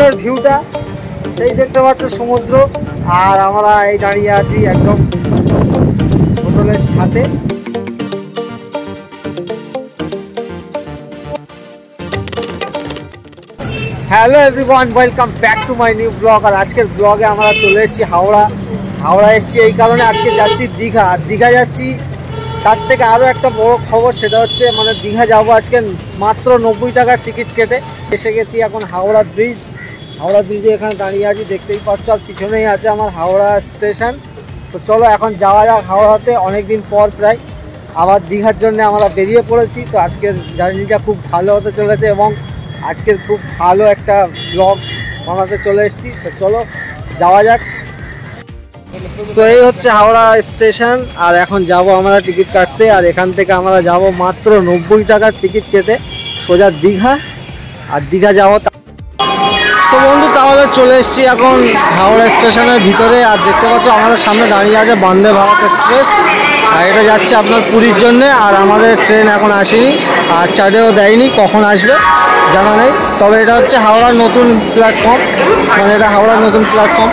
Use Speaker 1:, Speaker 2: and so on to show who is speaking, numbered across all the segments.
Speaker 1: সমুদ্রের ভিউটা সেই দেখতে পাচ্ছ সমুদ্র, আর আমরা এই দাঁড়িয়ে আছি একদম হোটেলের ছাদে। Hello everyone, welcome back to my new blog. আর আজকের ব্লগে আমরা চলে এসেছি হাওড়া এসেছি এই কারণে, আজকে যাচ্ছি দীঘা। আর দীঘা যাচ্ছি তার থেকে আরও একটা বড় খবর, সেটা হচ্ছে মানে দীঘা যাবো আজকে মাত্র 90 টাকার টিকিট কেটে। এসে গেছি এখন হাওড়া ব্রিজে এখানে দাঁড়িয়ে আছি, দেখতেই পাচ্ছ। আর পিছনেই আছে আমার হাওড়া স্টেশন। তো চলো এখন যাওয়া যাক হাওড়াতে। অনেকদিন পর প্রায় আবার দীঘার জন্য আমরা বেরিয়ে পড়েছি। তো আজকের জার্নিটা খুব ভালো হতে চলেছে এবং আজকের খুব ভালো একটা ব্লগ বানাতে চলে এসেছি। তো চলো যাওয়া যাক। তো এই হচ্ছে হাওড়া স্টেশন, আর এখন যাব আমরা টিকিট কাটতে। আর এখান থেকে আমরা যাব মাত্র 90 টাকার টিকিট কেটে সোজা দীঘা। আর দীঘা যাবো। তো বন্ধু তাহলে চলে এসেছি এখন হাওড়া স্টেশনের ভিতরে। আর দেখতে পাচ্ছ আমাদের সামনে দাঁড়িয়ে আছে বন্দে ভারত এক্সপ্রেস, আর এটা যাচ্ছে আপনার পুরীর জন্যে। আর আমাদের ট্রেন এখন আসেনি, আর চাঁদেও দেয়নি, কখন আসবে জানা নেই। তবে এটা হচ্ছে হাওড়ার নতুন প্ল্যাটফর্ম, মানে এটা হাওড়ার নতুন প্ল্যাটফর্ম।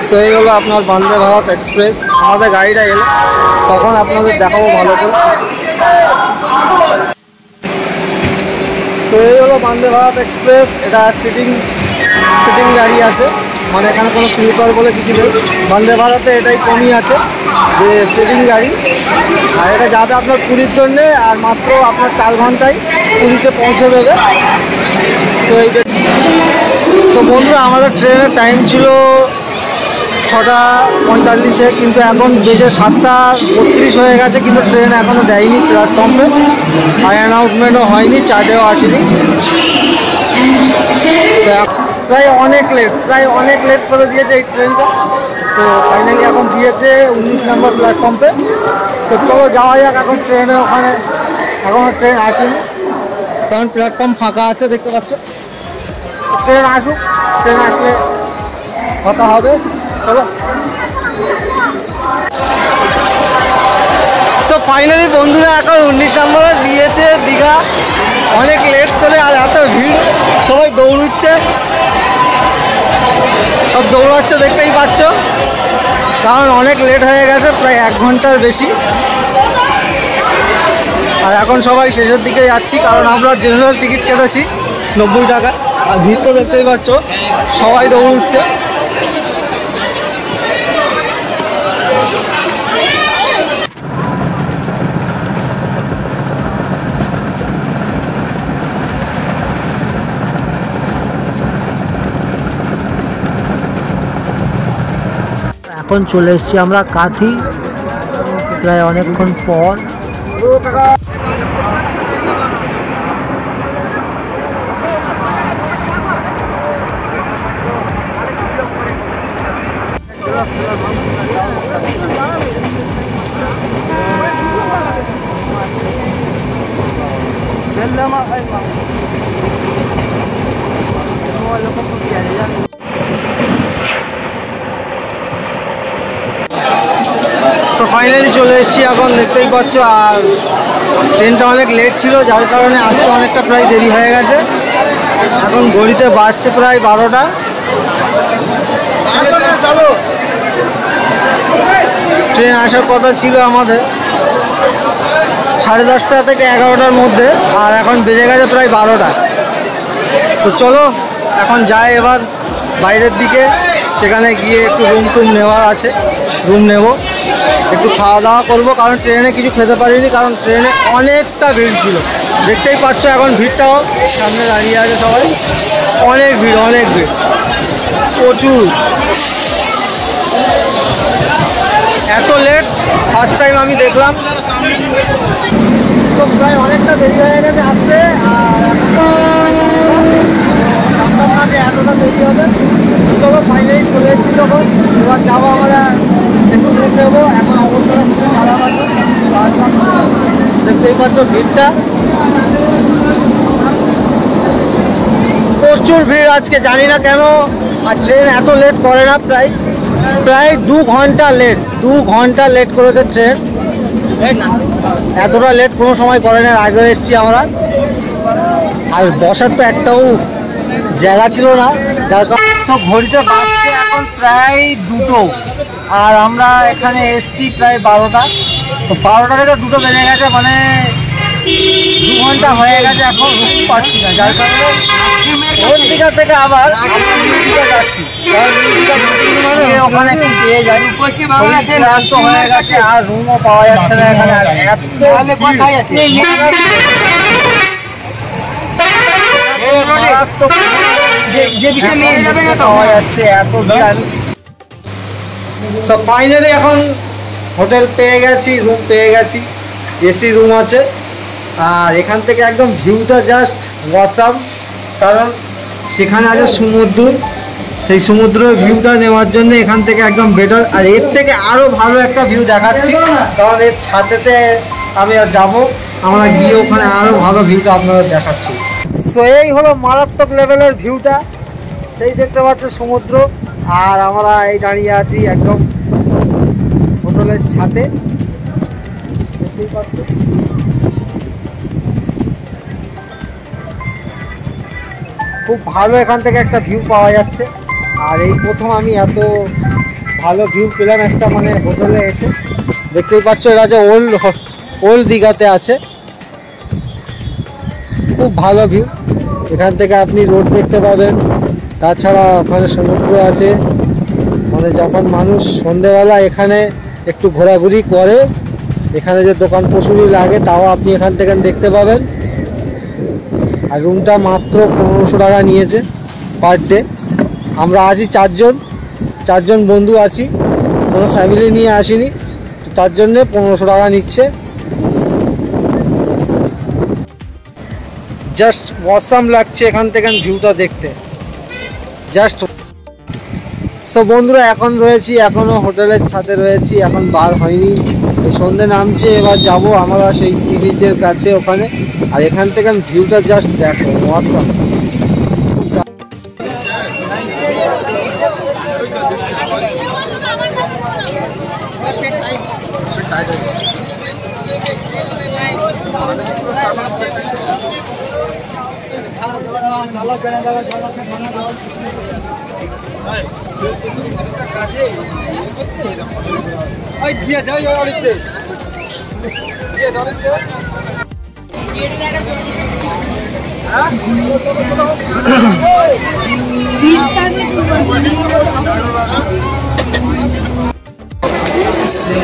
Speaker 1: তো এই হলো আপনার বন্দে ভারত এক্সপ্রেস। আমাদের গাড়িটা এলো, তখন আপনাদের দেখাবো ভালো করে। তো এই হলো বন্দে ভারত এক্সপ্রেস। এটা সিটিং গাড়ি আছে, মানে এখানে কোনো স্লিপার বলে কিছু নেই। বন্দে ভারতে এটাই কমই আছে যে সিটিং গাড়ি। আর এটা যাবে আপনার পুরীর জন্যে, আর মাত্র আপনার 4 ঘন্টায় পুরীতে পৌঁছে দেবে। তো এই বন্ধুরা আমাদের ট্রেনের টাইম ছিল 6:45, কিন্তু এখন বেজে 7:32 হয়ে গেছে, কিন্তু ট্রেন এখনও দেয়নি প্ল্যাটফর্মে। আর অ্যানাউন্সমেন্টও হয়নি, চাঁদেও আসেনি। প্রায় অনেক লেট করে দিয়েছে এই ট্রেনটা। তো ফাইনালি এখন দিয়েছে 19 নম্বর প্ল্যাটফর্মে। তো চলো যাওয়া যাক এখন ট্রেনে। ওখানে এখনও ট্রেন আসেনি, কারণ প্ল্যাটফর্ম ফাঁকা আছে দেখতে পাচ্ছ। ট্রেন আসুক, ট্রেন আসলে কথা হবে। চলো। তো ফাইনালি বন্ধুরা এখন 19 নম্বরে দিয়েছে দীঘা, অনেক লেট করে। আর এত ভিড়, সবাই দৌড়ুচ্ছে, সব দৌড়াচ্ছে দেখতেই পাচ্ছ, কারণ অনেক লেট হয়ে গেছে, প্রায় 1 ঘন্টার বেশি। আর এখন সবাই শেষের দিকে যাচ্ছি, কারণ আমরা জেনারেল টিকিট কেটেছি 90 টাকা। আর ভিড় তো দেখতেই পাচ্ছ, সবাই দৌড়ুচ্ছে। এখন চলে এসেছি আমরা কাঁথি, প্রায় অনেকক্ষণ পর। তো ফাইনালি চলে এসেছি এখন, দেখতেই পাচ্ছ। আর ট্রেনটা অনেক লেট ছিল, যার কারণে আসতে অনেকটা প্রায় দেরি হয়ে গেছে। এখন ঘড়িতে বাজছে প্রায় 12টা। ট্রেন আসার কথা ছিল আমাদের 10:30 থেকে 11টার মধ্যে, আর এখন বেজে গেছে প্রায় 12টা। তো চলো এখন যাই এবার বাইরের দিকে, সেখানে গিয়ে একটু রুম নেওয়ার আছে, রুম নেব, একটু খাওয়া দাওয়া করবো, কারণ ট্রেনে কিছু খেতে পারিনি, কারণ ট্রেনে অনেকটা ভিড় ছিল। দেখতেই পাচ্ছ এখন ভিড়টাও, সামনে দাঁড়িয়ে আছে সবাই, অনেক ভিড় প্রচুর। এত লেট ফার্স্ট টাইম আমি দেখলাম। তো প্রায় অনেকটা দেরি হয়ে গেছে আসতে, আর জানতাম না যে এতটা দেরি হবে। চলো ফাইনালি চলে এসেছি যখন, এবার যাবো আমরা একটু রুম নেবো। এখন অবস্থাটা খুব খারাপ আছে, দেখতেই পাচ্ছ ভিড়টা, প্রচুর ভিড় আজকে, জানি না কেন। আর ট্রেন এত লেট করে না, প্রায় 2 ঘন্টা লেট করেছে ট্রেন। এতটা লেট কোনো সময় করে না, আগে এসেছি আমরা। আর বসার তো একটাও জায়গা ছিল না, যার কারণে সব ঘড়িতে বাজছে এখন প্রায় 2টো, আর আমরা এখানে এসেছি প্রায় 12টা। তো 12টা থেকে 2টো বেজে গেছে, মানে 2 ঘন্টা হয়ে গেছে, এখন রুম পাচ্ছি না। যার কারণে ওই দিঘা থেকে আবার নিউ দিঘা যাচ্ছি, ওখানে পেয়ে যাই। ক্লান্ত হয়ে গেছে আর রুমও পাওয়া যাচ্ছে না এখানে। ফাইনালি এখন হোটেল পেয়ে গেছি, রুম পেয়ে গেছি, এসি রুম আছে। আর এখান থেকে একদম ভিউটা জাস্ট ওয়াসাম, কারণ সেখানে আছে সমুদ্র, সেই সমুদ্রের ভিউটা নেওয়ার জন্য এখান থেকে একদম বেটার। আর এর থেকে আরও ভালো একটা ভিউ দেখাচ্ছি, কারণ এর ছাদেতে আমি আর যাবো, আমরা গিয়ে ওখানে আরও ভালো ভিউটা আপনাদের দেখাচ্ছি। সো এই হলো মারাত্মক লেভেলের ভিউটা, সেই দেখতে পাচ্ছ সমুদ্র, আর আমরা এই দাঁড়িয়ে আছি একদম হোটেলের ছাদে, দেখতেই পাচ্ছ। খুব ভালো এখান থেকে একটা ভিউ পাওয়া যাচ্ছে। আর এই প্রথম আমি এত ভালো ভিউ পেলাম একটা মানে হোটেলে এসে। দেখতেই পাচ্ছ এরা যে ওল্ড দীঘাতে আছে, খুব ভালো ভিউ। এখান থেকে আপনি রোড দেখতে পাবেন, তাছাড়া ওখানে সমুদ্র আছে। মানে যখন মানুষ সন্ধেবেলা এখানে একটু ঘোরাঘুরি করে, এখানে যে দোকান পশুরি লাগে তাও আপনি এখান থেকে দেখতে পাবেন। আর রুমটা মাত্র 1500 টাকা নিয়েছে পার ডে। আমরা আছি চারজন বন্ধু আছি, কোনো ফ্যামিলি নিয়ে আসিনি, তো তার জন্যে 1500 টাকা নিচ্ছে। জাস্ট অসাম লাগছে এখান থেকে ভিউটা দেখতে, জাস্ট। সো বন্ধুরা এখন রয়েছি, এখনও হোটেলের ছাদে রয়েছি, এখন বার হয়নি। এই সন্ধ্যে নামছে, এবার যাব আমরা সেই সি বিচের কাছে ওখানে। আর এখান থেকে ভিউটা জাস্ট দেখো, অসাম।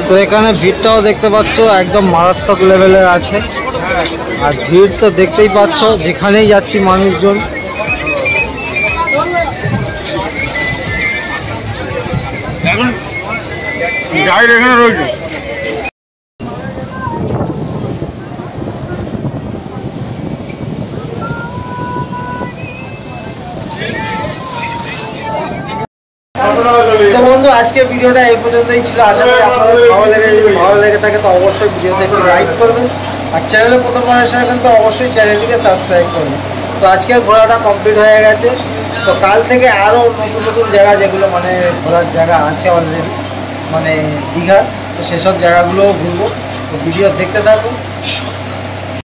Speaker 1: সো এখানে ভিড়টাও দেখতে পাচ্ছ একদম মারাত্মক লেভেলের আছে। আর ভিড় তো দেখতেই পাচ্ছ, যেখানেই যাচ্ছি মানুষজন। এখানে রয়েছে বন্ধু, আজকের ভিডিওটা এই পর্যন্তই ছিল। আশা করি আপনাদের ভালো লেগে থাকে তো অবশ্যই ভিডিওতে একটু লাইক করবেন, আর চ্যানেলে প্রথমবার এসে থাকেন তো অবশ্যই চ্যানেলটিকে সাবস্ক্রাইব করবেন। তো আজকের ঘোরাটা কমপ্লিট হয়ে গেছে। তো কাল থেকে আরও নতুন জায়গা, যেগুলো মানে ঘোরার জায়গা আছে অলরেডি মানে দীঘা, তো সেসব জায়গাগুলোও ঘুরবো। তো ভিডিও দেখতে থাকুন।